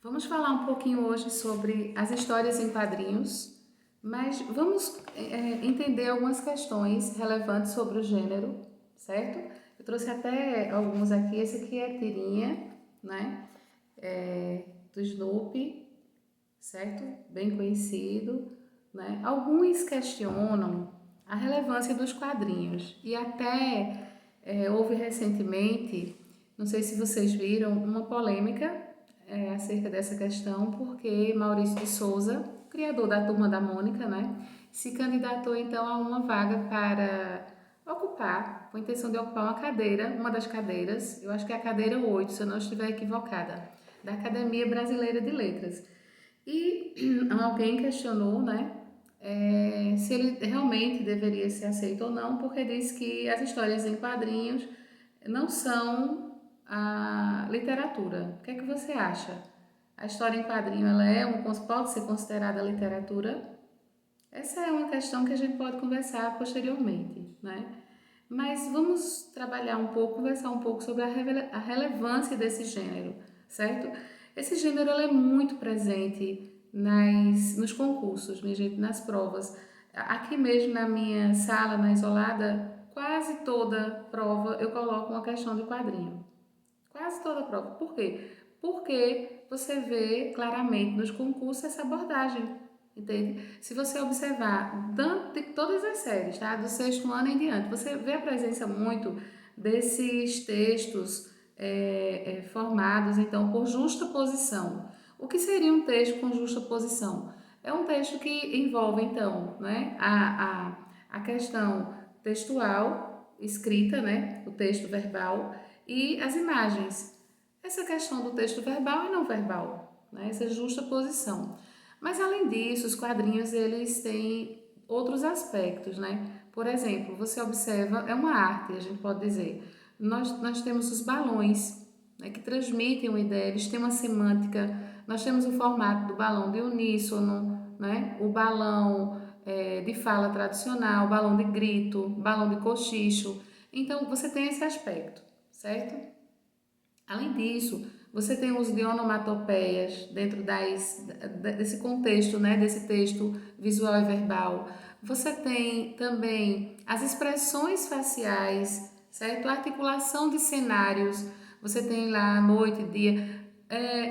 Vamos falar um pouquinho hoje sobre as histórias em quadrinhos, mas vamos entender algumas questões relevantes sobre o gênero, certo? Eu trouxe até alguns aqui. Esse aqui é tirinha, né? Do Snoopy, certo? Bem conhecido, né? Alguns questionam a relevância dos quadrinhos e até houve recentemente, não sei se vocês viram, uma polêmica acerca dessa questão, porque Maurício de Souza, criador da Turma da Mônica, né, se candidatou então a uma vaga para ocupar, com a intenção de ocupar uma cadeira, uma das cadeiras, eu acho que é a cadeira 8, se eu não estiver equivocada, da Academia Brasileira de Letras. E alguém questionou, né, se ele realmente deveria ser aceito ou não, porque diz que as histórias em quadrinhos não são a literatura. O que é que você acha? A história em quadrinho pode ser considerada literatura? Essa é uma questão que a gente pode conversar posteriormente, né? Mas vamos trabalhar um pouco, conversar um pouco sobre a relevância desse gênero, certo? Esse gênero é muito presente nos concursos, minha gente, nas provas. Aqui mesmo na minha sala, na Isolada, quase toda prova eu coloco uma questão de quadrinho. Quase toda prova. Por quê? Porque você vê claramente nos concursos essa abordagem, entende? Se você observar de todas as séries, tá? Do sexto ano em diante, você vê a presença muito desses textos formados, então, por justa posição. O que seria um texto com justa posição? É um texto que envolve, então, né, a questão textual, escrita, né, o texto verbal, e as imagens. Essa questão do texto verbal e não verbal, né? Essa justa posição. Mas além disso, os quadrinhos eles têm outros aspectos, né? Por exemplo, você observa, é uma arte, a gente pode dizer. Nós temos os balões, né, que transmitem uma ideia, eles têm uma semântica. Nós temos o formato do balão de uníssono, né? O balão de fala tradicional, balão de grito, balão de cochicho. Então, você tem esse aspecto, certo? Além disso, você tem o uso de onomatopeias dentro desse contexto, né, desse texto visual e verbal. Você tem também as expressões faciais, certo? A articulação de cenários. Você tem lá noite, dia.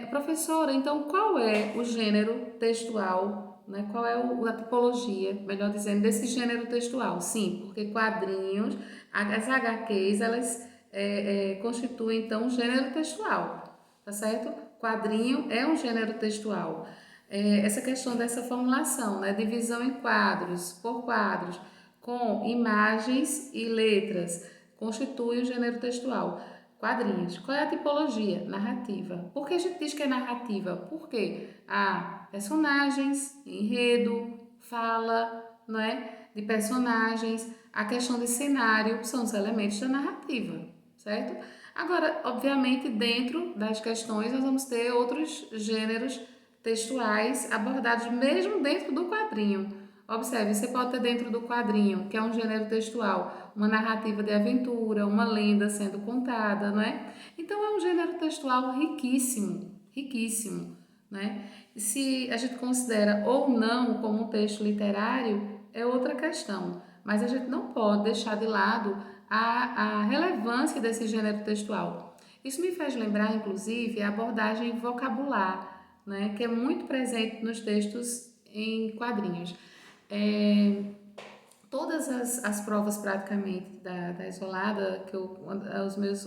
Professora, então qual é o gênero textual, né? Qual é a tipologia, melhor dizendo, desse gênero textual? Sim, porque quadrinhos, as HQs, elas constituem então um gênero textual, tá certo? Quadrinho é um gênero textual. Essa questão dessa formulação, né? Divisão em quadros, por quadros, com imagens e letras, constitui o gênero textual. Quadrinhos. Qual é a tipologia? Narrativa. Por que a gente diz que é narrativa? Porque há personagens, enredo, fala, não é? De personagens, a questão de cenário são os elementos da narrativa, certo? Agora, obviamente, dentro das questões nós vamos ter outros gêneros textuais abordados mesmo dentro do quadrinho. Observe, você pode ter dentro do quadrinho, que é um gênero textual, uma narrativa de aventura, uma lenda sendo contada, não é? Então é um gênero textual riquíssimo, riquíssimo, né? Se a gente considera ou não como um texto literário, é outra questão, mas a gente não pode deixar de lado a relevância desse gênero textual. Isso me faz lembrar, inclusive, a abordagem vocabular, né, que é muito presente nos textos em quadrinhos. É, todas as provas praticamente da Isolada,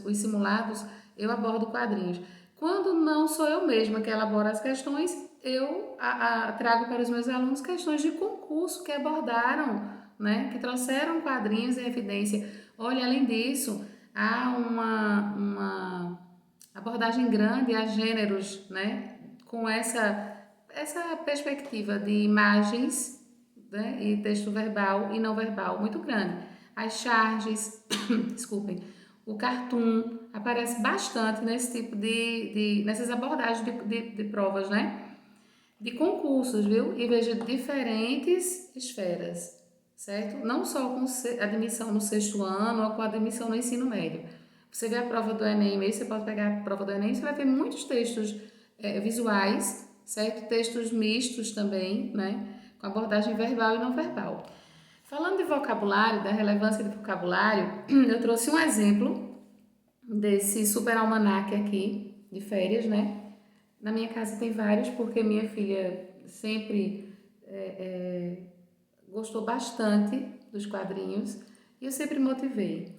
os simulados, eu abordo quadrinhos. Quando não sou eu mesma que elaboro as questões, eu trago para os meus alunos questões de concurso que abordaram, né, que trouxeram quadrinhos em evidência. Olha, além disso, há uma abordagem grande a gêneros, né, com essa perspectiva de imagens, né, e texto verbal e não verbal muito grande. As charges, desculpem, o cartoon aparece bastante nesse tipo nessas abordagens de provas, né? De concursos, viu? E veja diferentes esferas, certo? Não só com admissão no sexto ano ou com admissão no ensino médio. Você vê a prova do Enem, aí você pode pegar a prova do Enem, você vai ter muitos textos visuais, certo? Textos mistos também, né? Com abordagem verbal e não verbal. Falando de vocabulário, da relevância do vocabulário, eu trouxe um exemplo desse super almanaque aqui, de férias, né? Na minha casa tem vários, porque minha filha sempre gostou bastante dos quadrinhos e eu sempre motivei.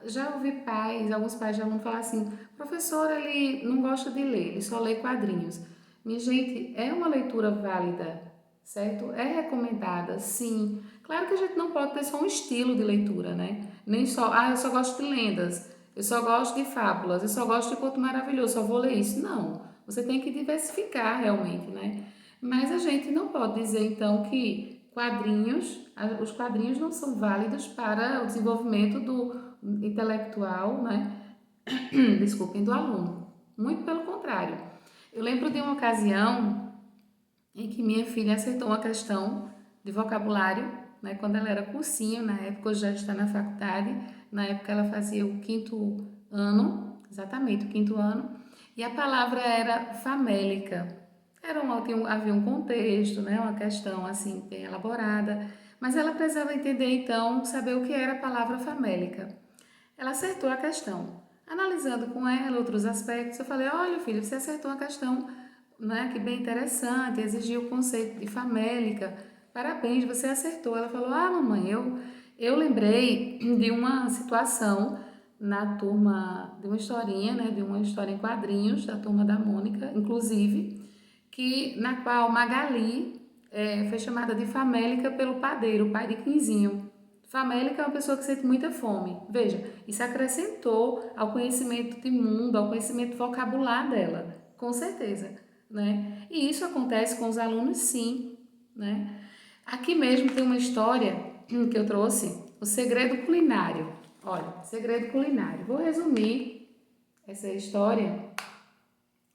Já ouvi pais, alguns pais já vão falar assim, professor, ele não gosta de ler, ele só lê quadrinhos. Minha gente, é uma leitura válida, certo? É recomendada, sim. Claro que a gente não pode ter só um estilo de leitura, né? Nem só, eu só gosto de lendas, eu só gosto de fábulas, eu só gosto de conto maravilhoso, só vou ler isso. Não, você tem que diversificar realmente, né? Mas a gente não pode dizer então que os quadrinhos não são válidos para o desenvolvimento do intelectual, né? Desculpem, do aluno. Muito pelo contrário. Eu lembro de uma ocasião em que minha filha acertou uma questão de vocabulário, né? Quando ela era cursinho, na época, hoje já está na faculdade, na época ela fazia o 5º ano, exatamente, o 5º ano, e a palavra era famélica. Havia um contexto, né? Uma questão assim bem elaborada, mas ela precisava entender então, saber o que era a palavra famélica. Ela acertou a questão. Analisando com ela outros aspectos, eu falei: olha, filho, você acertou a questão, né, que bem interessante, exigiu o conceito de famélica. Parabéns, você acertou. Ela falou: mamãe, eu lembrei de uma situação na turma, de uma historinha, né, de uma história em quadrinhos, da turma da Mônica, inclusive, na qual Magali foi chamada de famélica pelo padeiro, o pai de Quinzinho. Famélica é uma pessoa que sente muita fome. Veja, isso acrescentou ao conhecimento de mundo, ao conhecimento vocabular dela, com certeza, né? E isso acontece com os alunos, sim, né? Aqui mesmo tem uma história que eu trouxe, o segredo culinário. Olha, segredo culinário. Vou resumir essa história,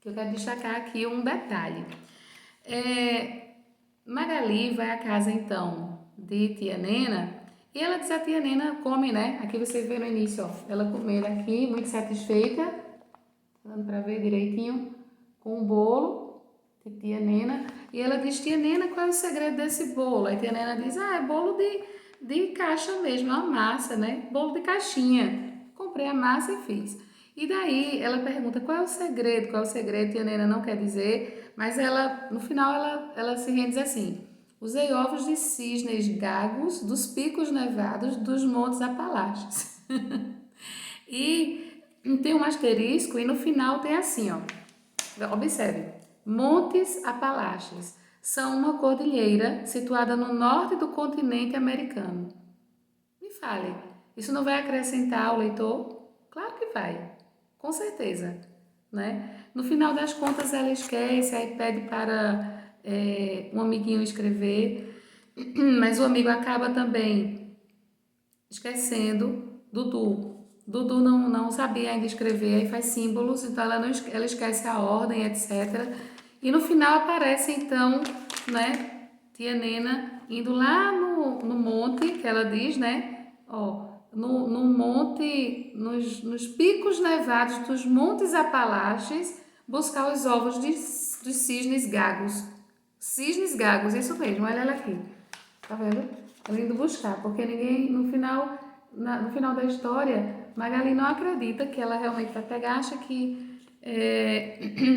que eu quero destacar aqui um detalhe. Magali vai à casa, então, de tia Nena, e ela diz a tia Nena come, né? Aqui você vê no início, ó, ela comendo aqui, muito satisfeita, dando para ver direitinho, com o bolo de tia Nena. E ela diz: tia Nena, qual é o segredo desse bolo? Aí tia Nena diz: é bolo de caixa mesmo, uma massa, né? Bolo de caixinha. Comprei a massa e fiz. E daí ela pergunta: qual é o segredo? Qual é o segredo? Tia Nena não quer dizer, mas ela, no final, ela se rende assim: usei ovos de cisnes gagos dos picos nevados dos montes Apalaches. E tem um asterisco e no final tem assim, ó. Observe, Montes Apalaches são uma cordilheira situada no norte do continente americano. Me fale, isso não vai acrescentar ao leitor? Claro que vai, com certeza, né? No final das contas ela esquece, aí pede para um amiguinho escrever, mas o amigo acaba também esquecendo Dudu. Dudu não sabia ainda escrever, aí faz símbolos, então ela esquece a ordem, etc. E no final aparece então, né, tia Nena indo lá no monte, que ela diz, né, ó, no monte, nos picos nevados dos Montes Apalaches, buscar os ovos dos cisnes gagos. Cisnes gagos, isso mesmo, olha ela aqui. Tá vendo? Ela indo buscar, porque ninguém, no final da história, Magali não acredita que ela realmente vai pegar, acha que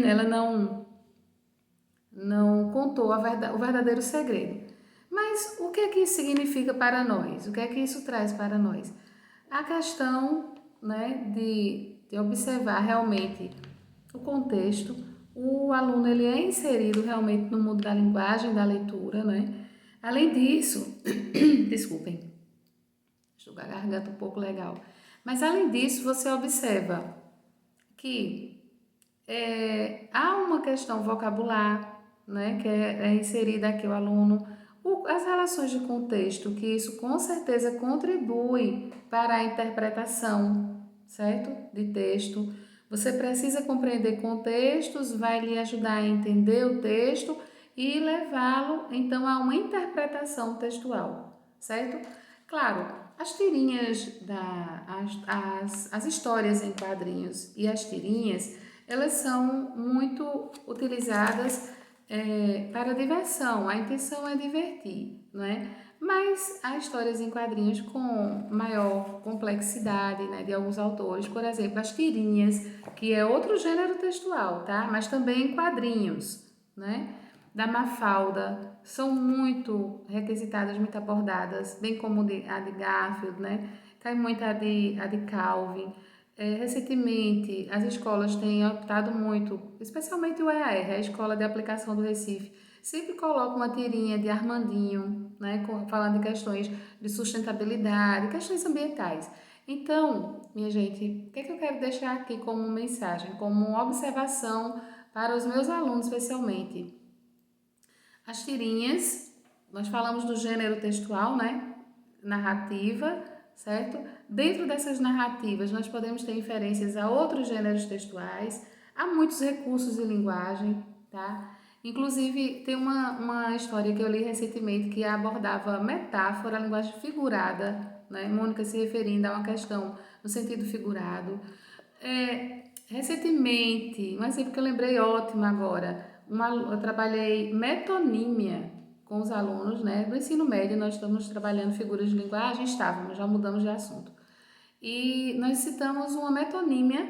ela não contou o verdadeiro segredo. Mas o que é que isso significa para nós? O que é que isso traz para nós? A questão, né, de observar realmente o contexto. O aluno ele é inserido realmente no mundo da linguagem, da leitura, né? Além disso, desculpem, estou com a garganta um pouco legal. Mas além disso, você observa que há uma questão vocabular, né, que é inserida aqui o aluno, as relações de contexto, que isso com certeza contribui para a interpretação, certo? De texto. Você precisa compreender contextos, vai lhe ajudar a entender o texto e levá-lo então a uma interpretação textual, certo? Claro, as tirinhas, as histórias em quadrinhos e as tirinhas elas são muito utilizadas para diversão. A intenção é divertir, não é? Mas há histórias em quadrinhos com maior complexidade, né, de alguns autores, por exemplo, as tirinhas, que é outro gênero textual, tá? Mas também em quadrinhos, né? Da Mafalda, são muito requisitadas, muito abordadas, bem como a de Garfield, né? Cai muito a de Calvin. Recentemente, as escolas têm optado muito, especialmente o EAR, a Escola de Aplicação do Recife, sempre coloca uma tirinha de Armandinho, né, falando de questões de sustentabilidade, questões ambientais. Então, minha gente, o que é que eu quero deixar aqui como mensagem, como observação para os meus alunos, especialmente? As tirinhas, nós falamos do gênero textual, né? Narrativa, certo? Dentro dessas narrativas, nós podemos ter inferências a outros gêneros textuais, há muitos recursos de linguagem, tá? Inclusive, tem uma história que eu li recentemente que abordava metáfora, linguagem figurada, né? Mônica se referindo a uma questão no sentido figurado. Recentemente, um exemplo que eu lembrei ótimo agora, eu trabalhei metonímia com os alunos, né? Do ensino médio, nós estamos trabalhando figuras de linguagem, estávamos, já mudamos de assunto. E nós citamos uma metonímia,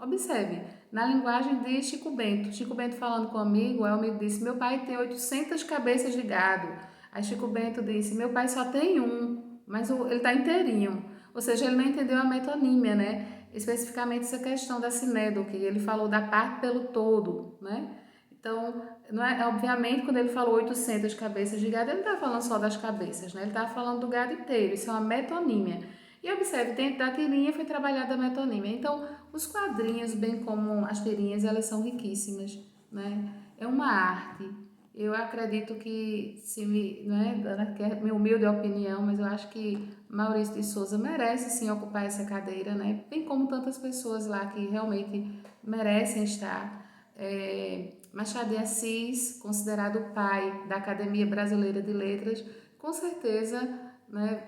observe, na linguagem de Chico Bento. Chico Bento falando com o amigo, aí o amigo disse, meu pai tem 800 cabeças de gado. Aí Chico Bento disse, meu pai só tem um, mas ele está inteirinho. Ou seja, ele não entendeu a metonímia, né? Especificamente essa questão da sinédoque, ele falou da parte pelo todo, né? Então, não é, obviamente, quando ele falou 800 cabeças de gado, ele não está falando só das cabeças, né? Ele está falando do gado inteiro, isso é uma metonímia. E observe, dentro da tirinha foi trabalhada a metonímia. Então, os quadrinhos, bem como as tirinhas, elas são riquíssimas, né? É uma arte. Eu acredito que, se me, né, dando aqui a minha humilde opinião, mas eu acho que Maurício de Souza merece sim ocupar essa cadeira, né? Bem como tantas pessoas lá que realmente merecem estar. Machado de Assis, considerado o pai da Academia Brasileira de Letras, com certeza, né,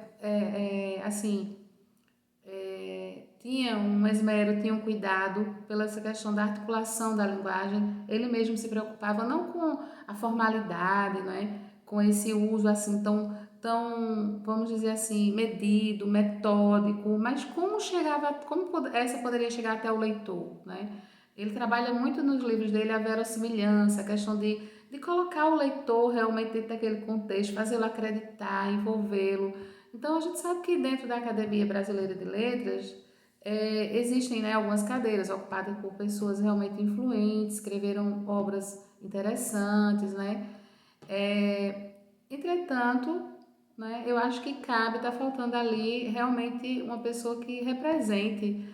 assim, tinha um esmero, tinha um cuidado pela essa questão da articulação da linguagem. Ele mesmo se preocupava não com a formalidade, não é? Com esse uso assim tão, vamos dizer assim, medido, metódico, mas como essa poderia chegar até o leitor, né? Ele trabalha muito nos livros dele a verossimilhança, a questão de colocar o leitor realmente dentro daquele contexto, fazê-lo acreditar, envolvê-lo. Então, a gente sabe que dentro da Academia Brasileira de Letras existem, né, algumas cadeiras ocupadas por pessoas realmente influentes, escreveram obras interessantes, né? Entretanto, né, eu acho que está faltando ali realmente uma pessoa que represente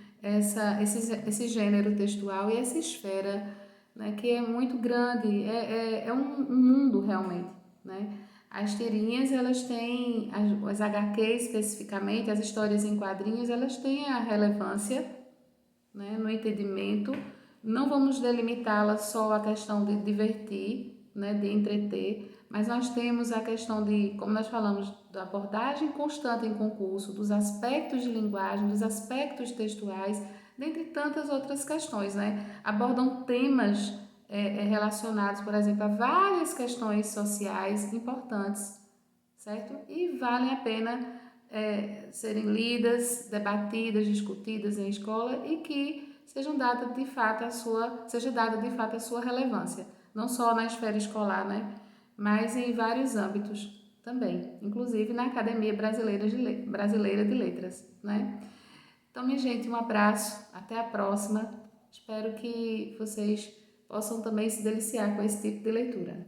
esse gênero textual e essa esfera, né, que é muito grande, é um mundo realmente, né? As tirinhas, elas têm, as HQs especificamente, as histórias em quadrinhos, elas têm a relevância, né, no entendimento. Não vamos delimitá-la só à questão de divertir, né, de entreter, mas nós temos a questão de, como nós falamos, da abordagem constante em concurso, dos aspectos de linguagem, dos aspectos textuais, dentre tantas outras questões, né? Abordam temas relacionados, por exemplo, a várias questões sociais importantes, certo? E valem a pena serem lidas, debatidas, discutidas em escola e que sejam dada de fato seja dada de fato a sua relevância, não só na esfera escolar, né? Mas em vários âmbitos também, inclusive na Academia Brasileira de Letras, né? Então, minha gente, um abraço, até a próxima. Espero que vocês possam também se deliciar com esse tipo de leitura.